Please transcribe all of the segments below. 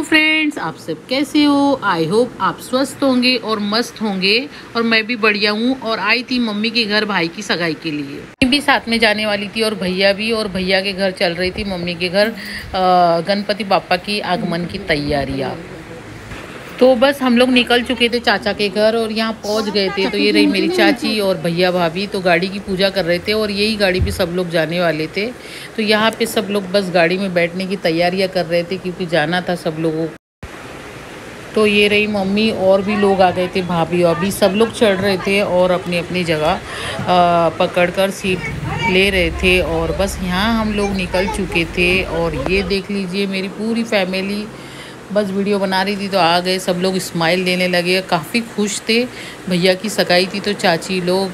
Friends, आप सब कैसे हो? आई होप आप स्वस्थ होंगे और मस्त होंगे। और मैं भी बढ़िया हूँ। और आई थी मम्मी के घर भाई की सगाई के लिए। मैं भी साथ में जाने वाली थी और भैया भी। और भैया के घर चल रही थी मम्मी के घर गणपति बापा की आगमन की तैयारियाँ। तो बस हम लोग निकल चुके थे चाचा के घर और यहाँ पहुँच गए थे। तो ये रही मेरी चाची और भैया भाभी। तो गाड़ी की पूजा कर रहे थे और यही गाड़ी पे सब लोग जाने वाले थे। तो यहाँ पे सब लोग बस गाड़ी में बैठने की तैयारियां कर रहे थे क्योंकि जाना था सब लोगों को। तो ये रही मम्मी और भी लोग आ गए थे, भाभी अभी सब लोग चढ़ रहे थे और अपनी अपनी जगह पकड़कर सीट ले रहे थे। और बस यहाँ हम लोग निकल चुके थे। और ये देख लीजिए मेरी पूरी फैमिली बस वीडियो बना रही थी। तो आ गए सब लोग, स्माइल देने लगे, काफ़ी खुश थे। भैया की सगाई थी तो चाची लोग,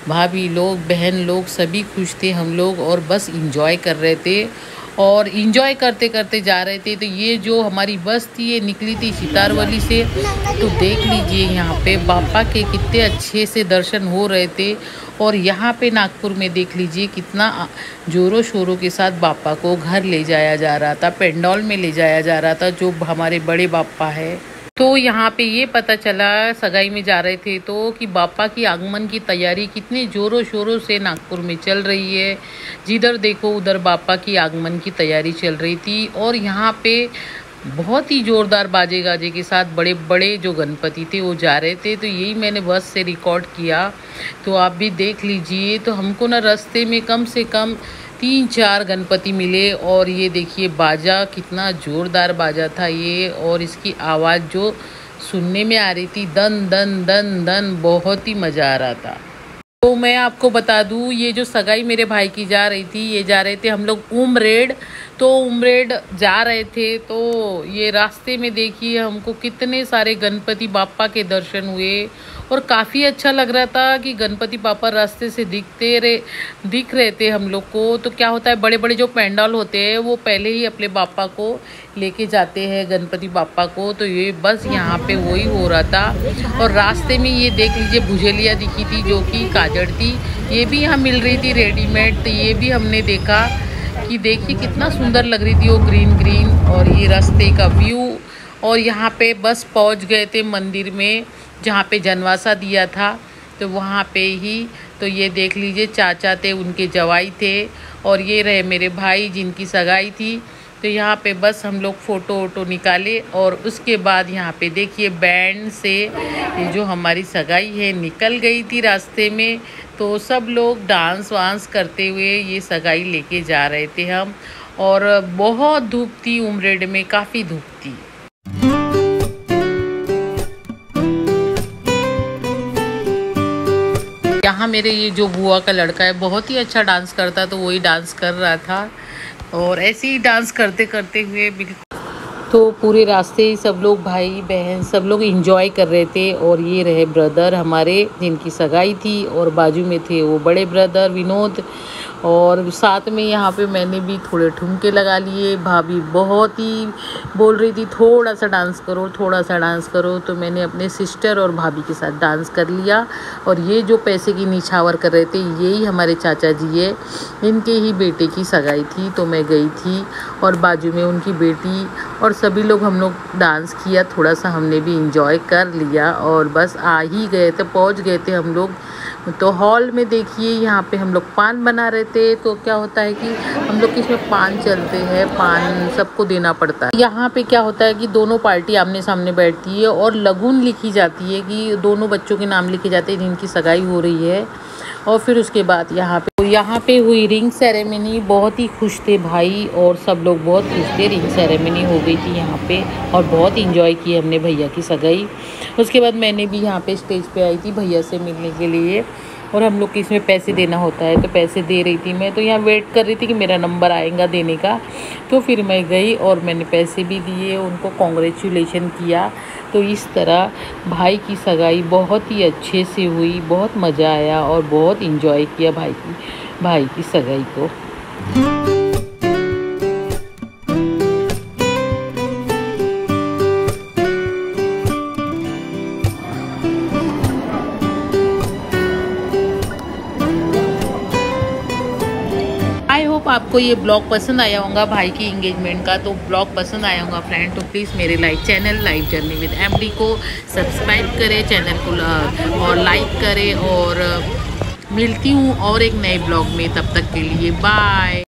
भाभी लोग, बहन लोग सभी खुश थे हम लोग। और बस इंजॉय कर रहे थे और इंजॉय करते करते जा रहे थे। तो ये जो हमारी बस थी ये निकली थी सितारवली से। तो देख लीजिए यहाँ पे बापा के कितने अच्छे से दर्शन हो रहे थे। और यहाँ पे नागपुर में देख लीजिए कितना ज़ोरों शोरों के साथ बापा को घर ले जाया जा रहा था, पेंडॉल में ले जाया जा रहा था जो हमारे बड़े बापा है। तो यहाँ पे ये पता चला सगाई में जा रहे थे तो कि बापा की आगमन की तैयारी कितने ज़ोरों शोरों से नागपुर में चल रही है। जिधर देखो उधर बापा की आगमन की तैयारी चल रही थी। और यहाँ पे बहुत ही ज़ोरदार बाजे गाजे के साथ बड़े बड़े जो गणपति थे वो जा रहे थे। तो यही मैंने बस से रिकॉर्ड किया। तो आप भी देख लीजिए। तो हमको ना रास्ते में कम से कम 3-4 गणपति मिले। और ये देखिए बाजा कितना ज़ोरदार बाजा था ये। और इसकी आवाज़ जो सुनने में आ रही थी, दन दन दन दन, बहुत ही मज़ा आ रहा था। तो मैं आपको बता दूं ये जो सगाई मेरे भाई की जा रही थी, ये जा रहे थे हम लोग उमरेड। तो उमरेड जा रहे थे तो ये रास्ते में देखिए हमको कितने सारे गणपति बापा के दर्शन हुए। और काफ़ी अच्छा लग रहा था कि गणपति बापा रास्ते से दिख रहे थे हम लोग को। तो क्या होता है, बड़े बड़े जो पंडाल होते हैं वो पहले ही अपने बापा को लेके जाते हैं, गणपति बापा को। तो ये बस यहाँ पे वही हो रहा था। और रास्ते में ये देख लीजिए भुजेलिया दिखी थी जो कि काजड़ थी, ये भी यहाँ मिल रही थी रेडीमेड। तो ये भी हमने देखा कि देखिए कितना सुंदर लग रही थी वो ग्रीन ग्रीन। और ये रास्ते का व्यू। और यहाँ पे बस पहुँच गए थे मंदिर में जहाँ पे जनवासा दिया था, तो वहाँ पे ही। तो ये देख लीजिए चाचा थे, उनके जवाई थे। और ये रहे मेरे भाई जिनकी सगाई थी। तो यहाँ पे बस हम लोग फ़ोटो वोटो निकाले। और उसके बाद यहाँ पे देखिए बैंड से ये जो हमारी सगाई है निकल गई थी रास्ते में। तो सब लोग डांस वांस करते हुए ये सगाई लेके जा रहे थे हम। और बहुत धूप थी उमरेड में, काफ़ी धूप थी। यहाँ मेरे ये जो बुआ का लड़का है बहुत ही अच्छा डांस करता है, तो वही डांस कर रहा था। और ऐसे ही डांस करते करते हुए तो पूरे रास्ते ही सब लोग भाई बहन सब लोग एंजॉय कर रहे थे। और ये रहे ब्रदर हमारे जिनकी सगाई थी। और बाजू में थे वो बड़े ब्रदर विनोद। और साथ में यहाँ पे मैंने भी थोड़े ठुमके लगा लिए। भाभी बहुत ही बोल रही थी थोड़ा सा डांस करो, थोड़ा सा डांस करो। तो मैंने अपने सिस्टर और भाभी के साथ डांस कर लिया। और ये जो पैसे की निछावर कर रहे थे यही हमारे चाचा जी है, इनके ही बेटे की सगाई थी। तो मैं गई थी और बाजू में उनकी बेटी और सभी लोग हम लोग डांस किया, थोड़ा सा हमने भी इंजॉय कर लिया। और बस आ ही गए थे, पहुँच गए थे हम लोग। तो हॉल में देखिए यहाँ पे हम लोग पान बना रहे थे। तो क्या होता है कि हम लोग इसमें पान चलते हैं, पान सबको देना पड़ता है। यहाँ पे क्या होता है कि दोनों पार्टी आमने सामने बैठती है और लगुन लिखी जाती है कि दोनों बच्चों के नाम लिखे जाते हैं जिनकी सगाई हो रही है। और फिर उसके बाद यहाँ पे हुई रिंग सेरेमनी। बहुत ही खुश थे भाई और सब लोग बहुत खुश थे। रिंग सेरेमनी हो गई थी यहाँ पे और बहुत इंजॉय की हमने भैया की सगाई। उसके बाद मैंने भी यहाँ पे स्टेज पे आई थी भैया से मिलने के लिए। और हम लोग को इसमें पैसे देना होता है तो पैसे दे रही थी मैं। तो यहाँ वेट कर रही थी कि मेरा नंबर आएगा देने का। तो फिर मैं गई और मैंने पैसे भी दिए, उनको कॉन्ग्रेचुलेशन किया। तो इस तरह भाई की सगाई बहुत ही अच्छे से हुई, बहुत मज़ा आया और बहुत इंजॉय किया भाई की सगाई को। आपको ये ब्लॉग पसंद आया होगा भाई की इंगेजमेंट का, तो ब्लॉग पसंद आया होगा फ्रेंड, तो प्लीज़ मेरे channel life journey with MD को सब्सक्राइब करें, चैनल को और लाइक करें। और मिलती हूँ और एक नए ब्लॉग में, तब तक के लिए बाय।